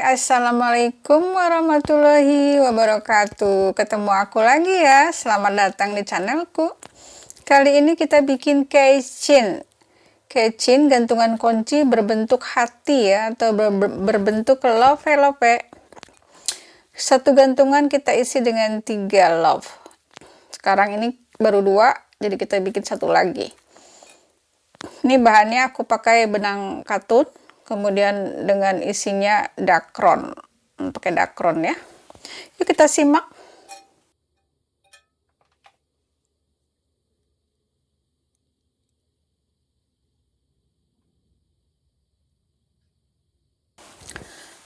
Assalamualaikum warahmatullahi wabarakatuh. Ketemu aku lagi ya. Selamat datang di channelku. Kali ini kita bikin keychain. Keychain gantungan kunci berbentuk hati ya, atau berbentuk love. Satu gantungan kita isi dengan 3 love. Sekarang ini baru 2, jadi kita bikin satu lagi. Ini bahannya aku pakai benang katun, kemudian dengan isinya dakron, pakai dakron ya. Yuk kita simak.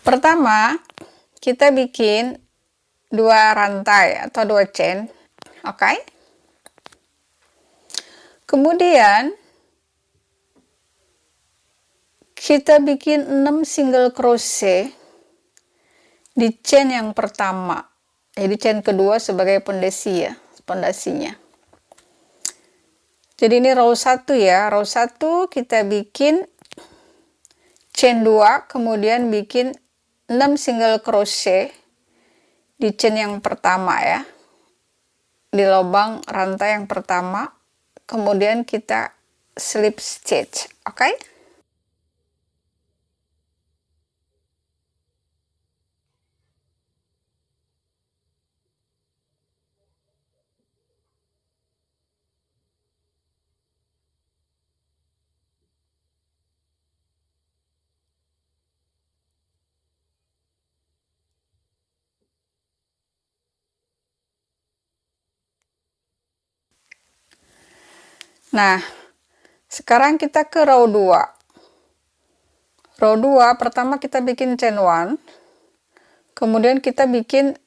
Pertama kita bikin 2 rantai atau 2 chain, oke? Kemudian kita bikin 6 single crochet di chain yang pertama, jadi chain kedua sebagai pondasi ya, pondasinya. Jadi ini row 1 ya, row 1 kita bikin chain 2, kemudian bikin 6 single crochet di chain yang pertama ya, di lubang rantai yang pertama, kemudian kita slip stitch, oke? Nah, sekarang kita ke row 2. Row 2 pertama kita bikin chain 1, kemudian kita bikin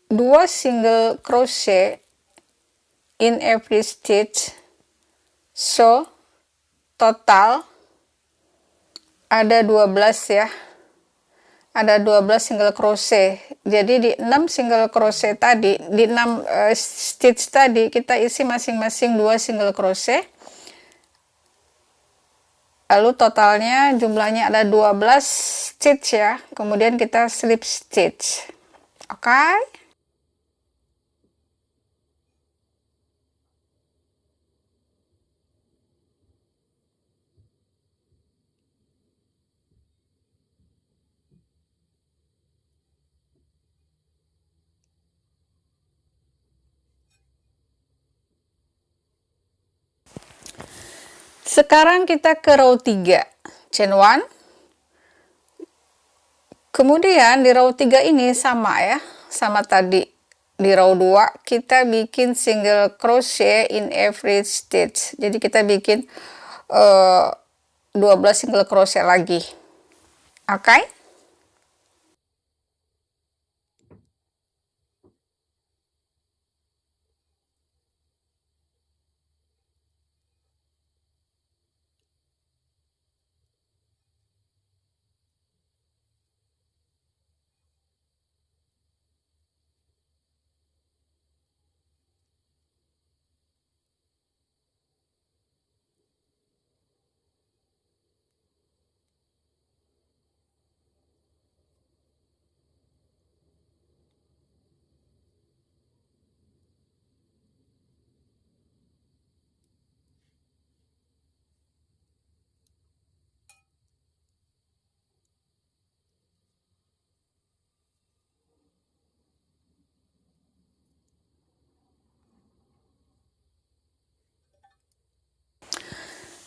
2 single crochet in every stitch, so total ada 12 ya, ada 12 single crochet. Jadi di 6 single crochet tadi, di 6 stitch tadi kita isi masing-masing 2 single crochet, lalu totalnya jumlahnya ada 12 stitch ya, kemudian kita slip stitch, oke? Sekarang kita ke row 3, chain 1, kemudian di row 3 ini sama ya, sama tadi di row 2 kita bikin single crochet in every stitch, jadi kita bikin 12 single crochet lagi, oke?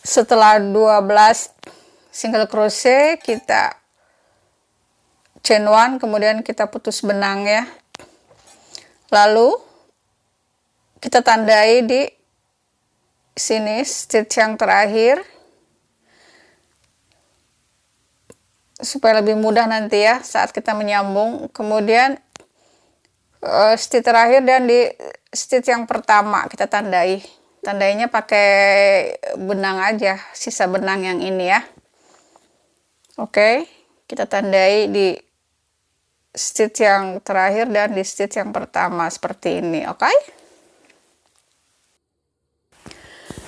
Setelah 12 single crochet kita chain 1, kemudian kita putus benang ya, lalu kita tandai di sini stitch yang terakhir supaya lebih mudah nanti ya saat kita menyambung. Kemudian stitch terakhir dan di stitch yang pertama kita tandainya pakai benang aja, sisa benang yang ini ya, oke? Kita tandai di stitch yang terakhir dan di stitch yang pertama seperti ini, oke?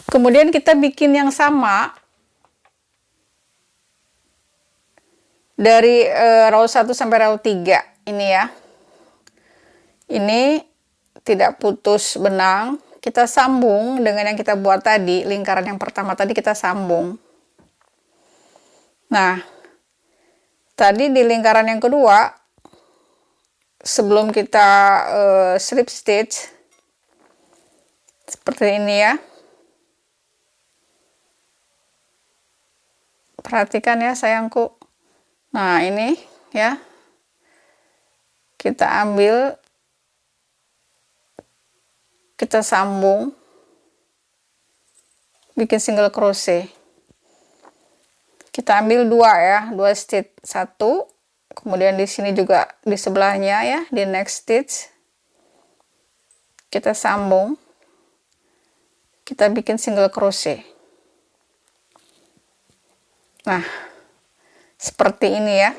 Kemudian kita bikin yang sama dari row 1 sampai row 3 ini ya. Ini tidak putus benang, kita sambung dengan yang kita buat tadi, lingkaran yang pertama tadi kita sambung. Nah, tadi di lingkaran yang kedua, sebelum kita slip stitch, seperti ini ya. Perhatikan ya sayangku. Nah, ini ya. Kita ambil, kita sambung, bikin single crochet. Kita ambil 2 ya, 2 stitch, 1, kemudian di sini juga di sebelahnya ya, di next stitch kita sambung, kita bikin single crochet. Nah, seperti ini ya.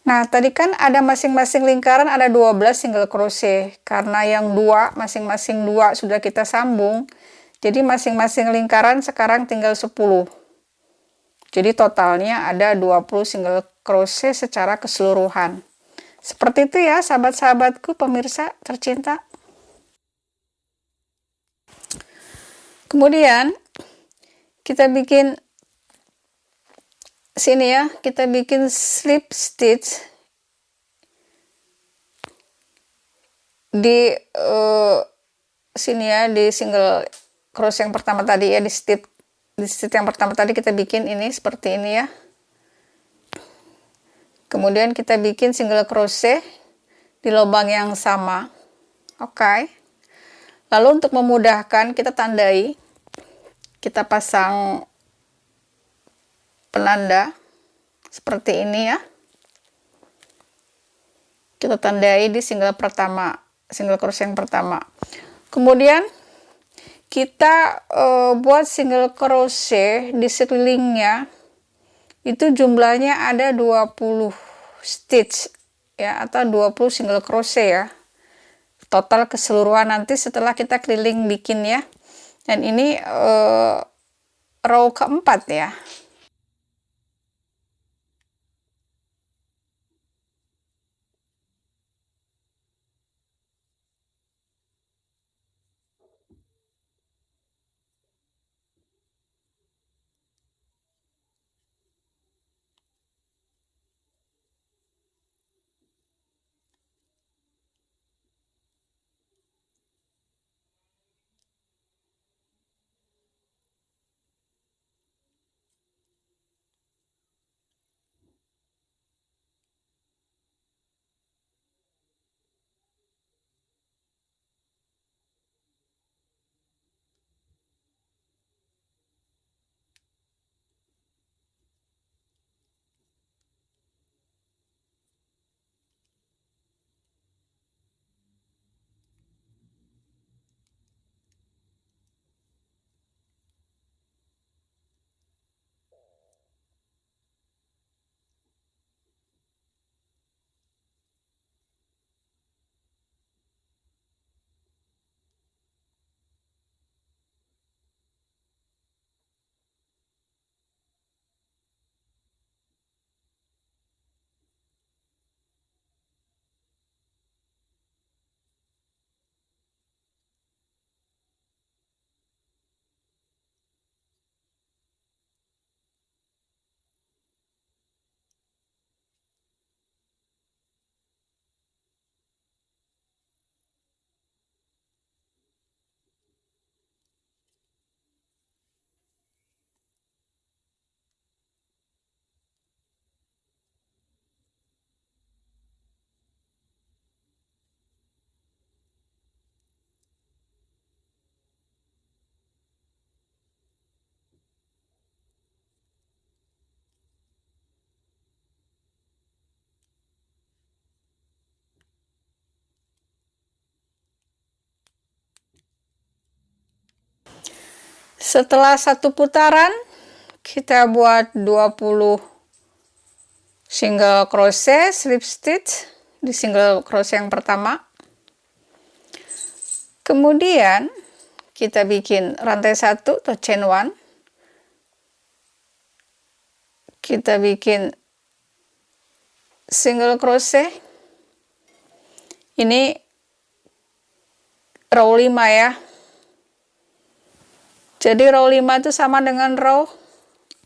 Nah, tadi kan ada masing-masing lingkaran ada 12 single crochet. Karena yang 2, masing-masing 2 sudah kita sambung. Jadi masing-masing lingkaran sekarang tinggal 10. Jadi totalnya ada 20 single crochet secara keseluruhan. Seperti itu ya sahabat-sahabatku pemirsa tercinta. Kemudian kita bikin sini ya, kita bikin slip stitch di sini ya, di single crochet yang pertama tadi ya, di stitch yang pertama tadi kita bikin ini seperti ini ya. Kemudian kita bikin single crochet di lubang yang sama. Oke. Lalu untuk memudahkan kita tandai, kita pasang penanda seperti ini ya. Kita tandai di single pertama, single crochet yang pertama. Kemudian kita buat single crochet di sekelilingnya, itu jumlahnya ada 20 stitch ya, atau 20 single crochet ya. Total keseluruhan nanti setelah kita keliling bikin ya. Dan ini row keempat ya. Setelah satu putaran kita buat 20 single crochet slip stitch di single crochet yang pertama. Kemudian kita bikin rantai 1 atau chain 1. kita bikin single crochet. Ini row 5 ya. Jadi row 5 itu sama dengan row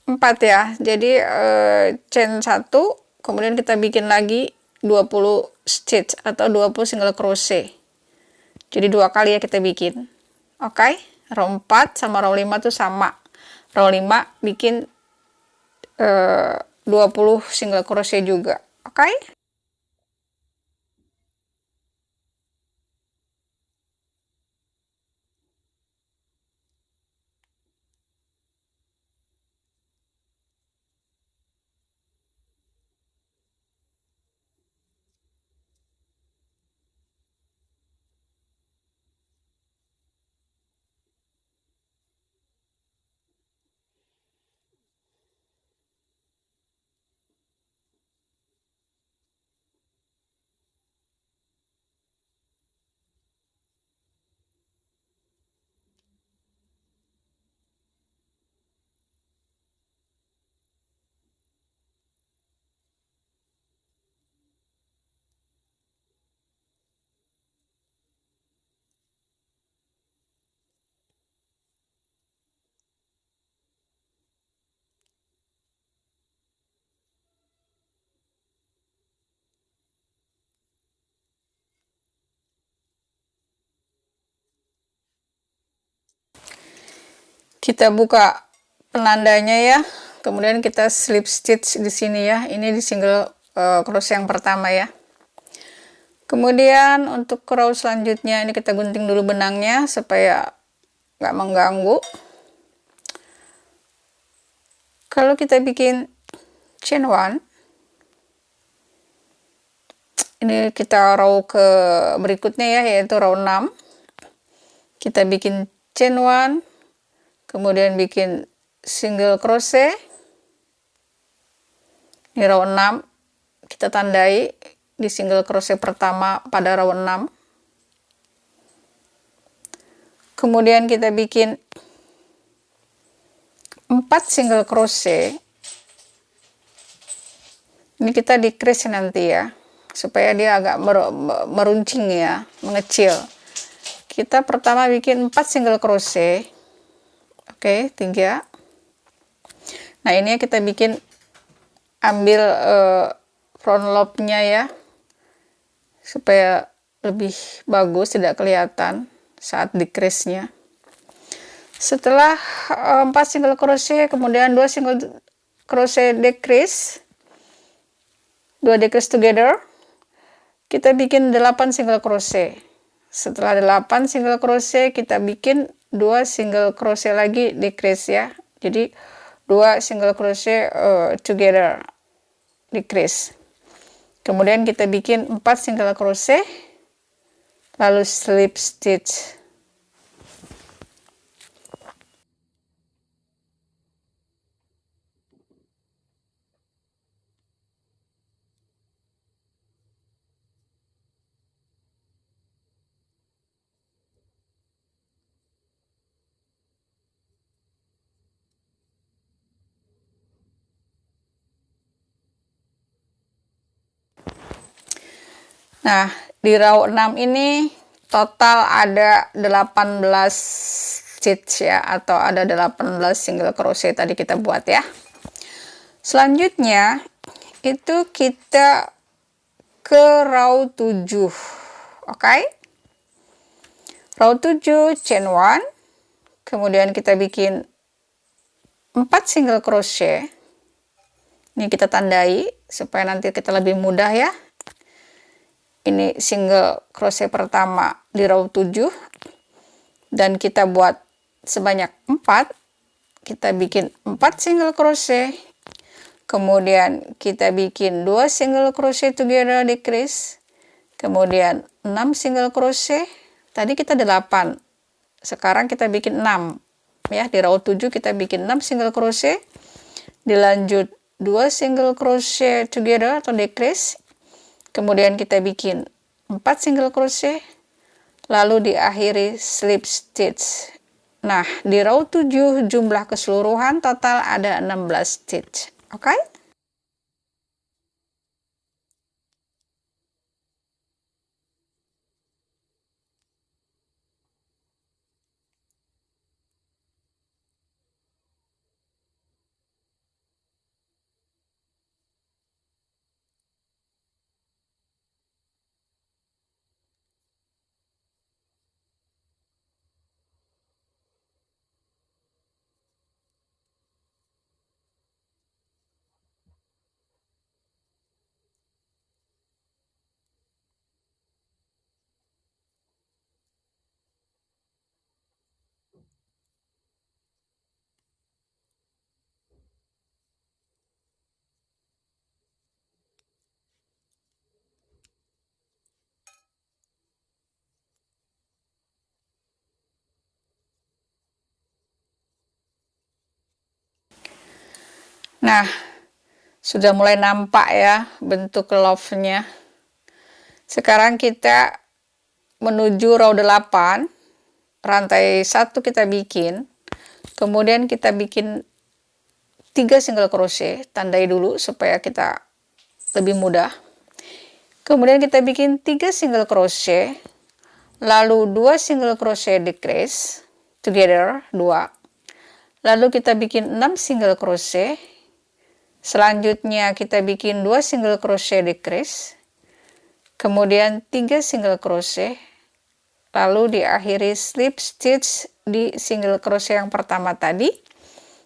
4 ya. Jadi chain 1, kemudian kita bikin lagi 20 stitch atau 20 single crochet. Jadi 2 kali ya kita bikin. Oke, row 4 sama row 5 itu sama. Row 5 bikin 20 single crochet juga. Oke. Kita buka penandanya ya, kemudian kita slip stitch di sini ya. Ini di single crochet yang pertama ya. Kemudian untuk row selanjutnya ini kita gunting dulu benangnya supaya nggak mengganggu. Kalau kita bikin chain 1, ini kita row ke berikutnya ya, yaitu row 6. Kita bikin chain 1, kemudian bikin single crochet. Di row 6 kita tandai di single crochet pertama pada row 6. Kemudian kita bikin 4 single crochet. Ini kita decrease nanti ya, supaya dia agak meruncing ya, mengecil. Kita pertama bikin 4 single crochet. Oke, 3. Nah, ini kita bikin, ambil front lobe-nya ya, supaya lebih bagus, tidak kelihatan saat decrease-nya. Setelah 4 single crochet, kemudian 2 single crochet decrease, 2 decrease together, kita bikin 8 single crochet. Setelah 8 single crochet, kita bikin 2 single crochet lagi decrease ya. Jadi 2 single crochet together decrease. Kemudian kita bikin 4 single crochet, lalu slip stitch. Nah, di row 6 ini total ada 18 stitch ya, atau ada 18 single crochet tadi kita buat ya. Selanjutnya itu kita ke row 7. Oke. Row 7 chain 1. Kemudian kita bikin 4 single crochet. Ini kita tandai supaya nanti kita lebih mudah ya. Ini single crochet pertama di row 7, dan kita buat sebanyak 4. Kita bikin 4 single crochet, kemudian kita bikin 2 single crochet together decrease, kemudian 6 single crochet. Tadi kita 8, sekarang kita bikin 6 ya. Di row 7 kita bikin 6 single crochet, dilanjut 2 single crochet together atau decrease, kemudian kita bikin 4 single crochet, lalu diakhiri slip stitch. Nah, di row 7 jumlah keseluruhan total ada 16 stitch. Oke? Nah, sudah mulai nampak ya bentuk love-nya. Sekarang kita menuju row 8, rantai 1 kita bikin, kemudian kita bikin 3 single crochet, tandai dulu supaya kita lebih mudah. Kemudian kita bikin 3 single crochet, lalu 2 single crochet decrease together 2. Lalu kita bikin 6 single crochet. Selanjutnya kita bikin 2 single crochet decrease. Kemudian 3 single crochet. Lalu diakhiri slip stitch di single crochet yang pertama tadi.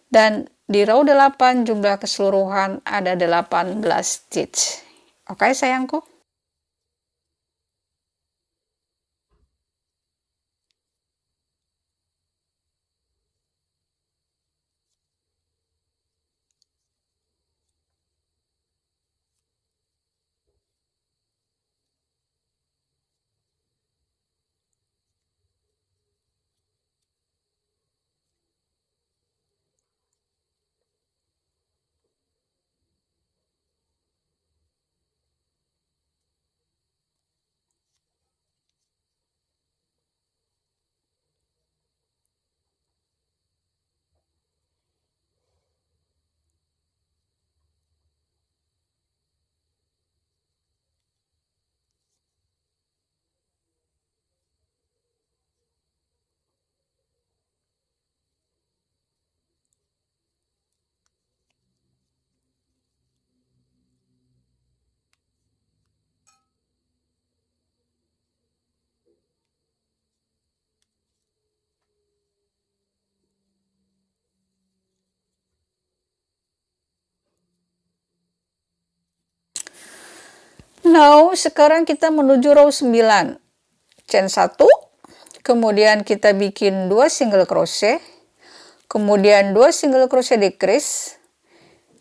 Dan di row 8 jumlah keseluruhan ada 18 stitch. Oke sayangku? Now, sekarang kita menuju row 9. Chain 1, kemudian kita bikin 2 single crochet, kemudian 2 single crochet decrease,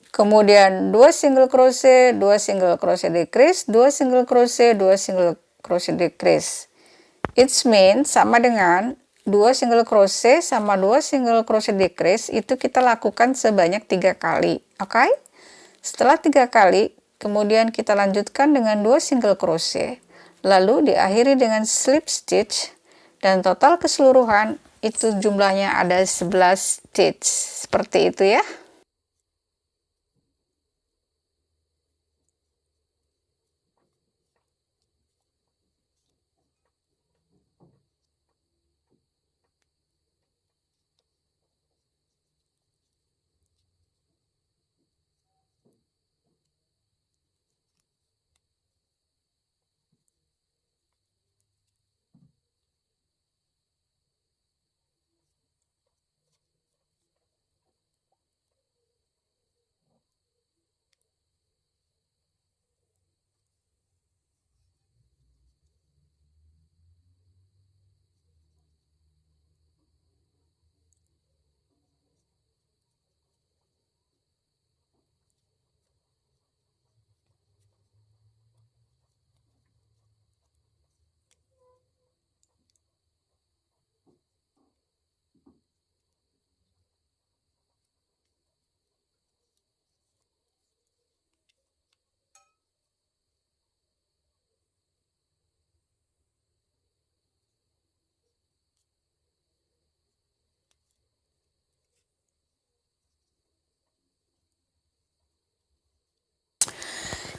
kemudian 2 single crochet, 2 single crochet decrease, 2 single crochet, 2 single crochet decrease. It means sama dengan 2 single crochet sama 2 single crochet decrease itu kita lakukan sebanyak 3 kali. Oke? Setelah 3 kali, kemudian kita lanjutkan dengan 2 single crochet, lalu diakhiri dengan slip stitch, dan total keseluruhan itu jumlahnya ada 11 stitch. Seperti itu ya.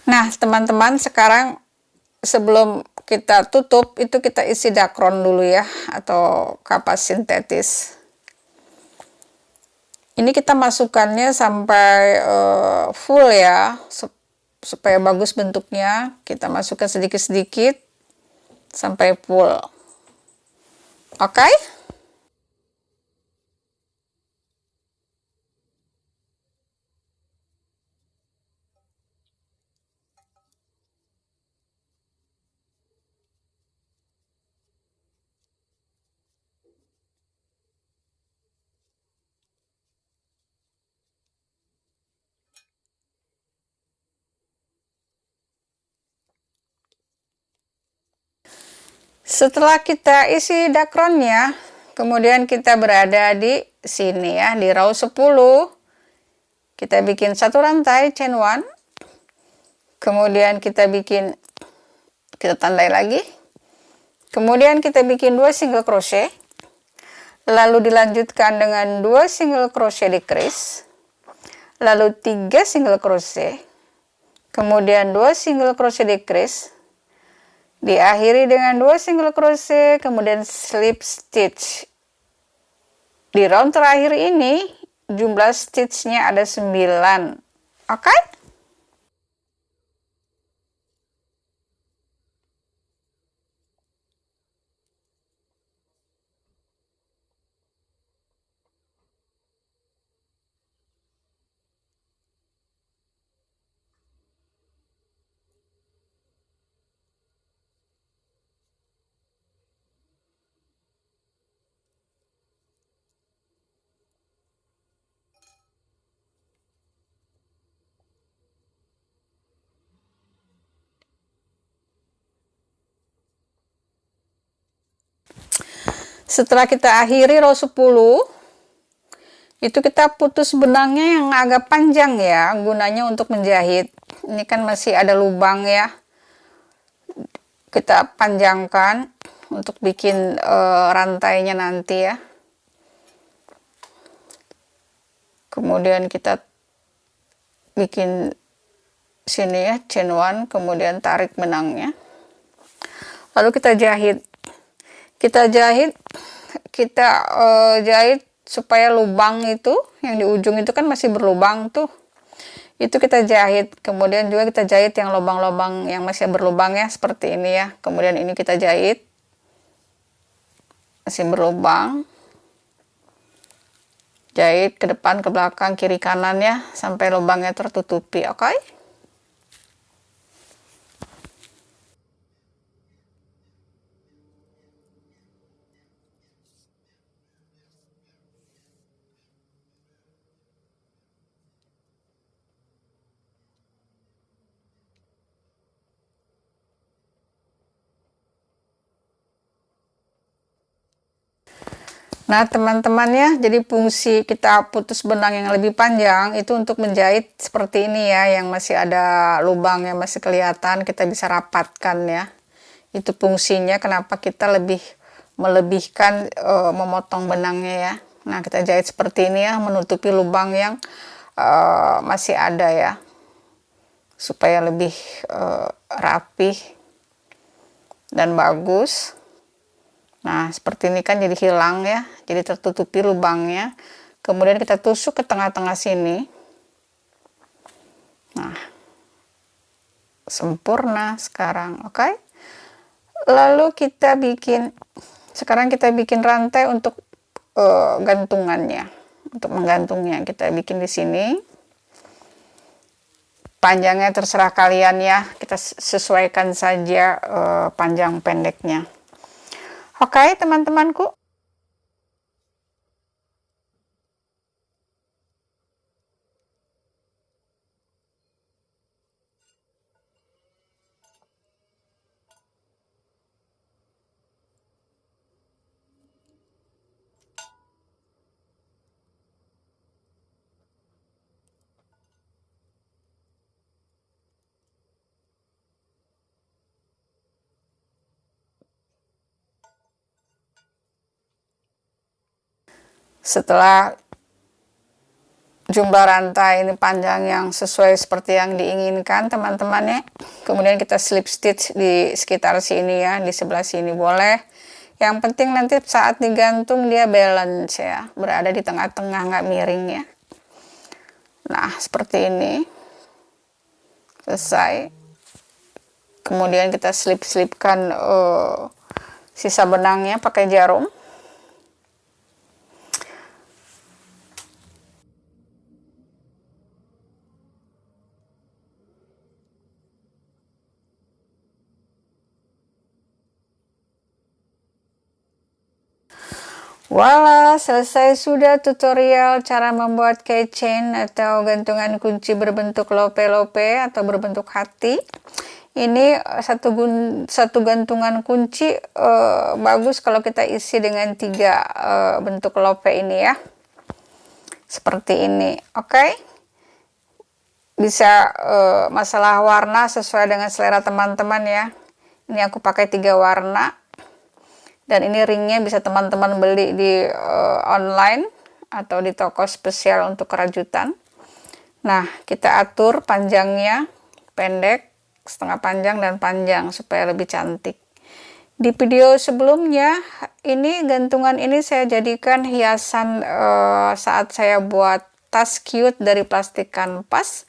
Nah, teman-teman, sekarang sebelum kita tutup, itu kita isi dakron dulu ya, atau kapas sintetis. Ini kita masukkannya sampai full ya, supaya bagus bentuknya. Kita masukkan sedikit-sedikit sampai full. Oke? Setelah kita isi dakronnya, kemudian kita berada di sini ya, di row 10. Kita bikin satu rantai chain 1. Kemudian kita tandai lagi. Kemudian kita bikin 2 single crochet. Lalu dilanjutkan dengan 2 single crochet decrease. Lalu 3 single crochet. Kemudian 2 single crochet decrease. Diakhiri dengan 2 single crochet, kemudian slip stitch. Di round terakhir ini jumlah stitchnya ada 9. Oke? Setelah kita akhiri row 10, itu kita putus benangnya yang agak panjang ya, gunanya untuk menjahit. Ini kan masih ada lubang ya, kita panjangkan untuk bikin rantainya nanti ya. Kemudian kita bikin sini ya, chain 1, kemudian tarik benangnya, lalu kita jahit. Kita jahit supaya lubang itu yang di ujung itu kan masih berlubang tuh, itu kita jahit. Kemudian juga kita jahit yang lubang-lubang yang masih berlubang ya, seperti ini ya. Kemudian ini kita jahit masih berlubang, jahit ke depan, ke belakang, kiri kanan ya, sampai lubangnya tertutupi. Oke? Nah, teman-teman ya, jadi fungsi kita putus benang yang lebih panjang itu untuk menjahit seperti ini ya, yang masih ada lubang yang masih kelihatan, kita bisa rapatkan ya. Itu fungsinya kenapa kita melebihkan memotong benangnya ya. Nah, kita jahit seperti ini ya, menutupi lubang yang masih ada ya, supaya lebih rapih dan bagus. Nah, seperti ini kan jadi hilang ya, jadi tertutupi lubangnya. Kemudian kita tusuk ke tengah-tengah sini. Nah, sempurna sekarang. Oke? Lalu sekarang kita bikin rantai untuk gantungannya. Untuk menggantungnya kita bikin di sini. Panjangnya terserah kalian ya, kita sesuaikan saja panjang pendeknya. Oke, teman-temanku. Setelah jumlah rantai ini panjang yang sesuai seperti yang diinginkan teman-teman ya. Kemudian kita slip stitch di sekitar sini ya, di sebelah sini boleh. Yang penting nanti saat digantung dia balance ya, berada di tengah-tengah, nggak miring ya. Nah seperti ini, selesai. Kemudian kita selipkan sisa benangnya pakai jarum. Voila, selesai sudah tutorial cara membuat keychain atau gantungan kunci berbentuk lope-lope atau berbentuk hati. Ini satu gantungan kunci bagus kalau kita isi dengan 3 bentuk lope ini ya. Seperti ini, oke? Bisa masalah warna sesuai dengan selera teman-teman ya. Ini aku pakai 3 warna. Dan ini ringnya bisa teman-teman beli di online atau di toko spesial untuk kerajutan. Nah, kita atur panjangnya pendek, setengah panjang, dan panjang supaya lebih cantik. Di video sebelumnya, ini gantungan ini saya jadikan hiasan saat saya buat tas cute dari plastik kanvas.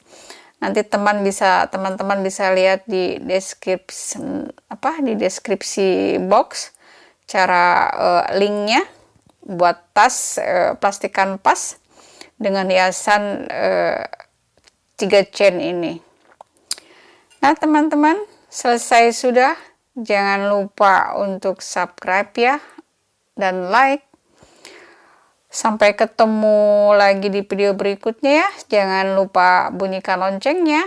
Nanti teman-teman bisa lihat di deskripsi box cara linknya buat tas plastik kanvas dengan hiasan 3 chain ini. Nah teman-teman, selesai sudah. Jangan lupa untuk subscribe ya dan like. Sampai ketemu lagi di video berikutnya ya. Jangan lupa bunyikan loncengnya.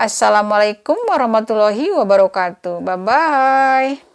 Assalamualaikum warahmatullahi wabarakatuh. Bye bye.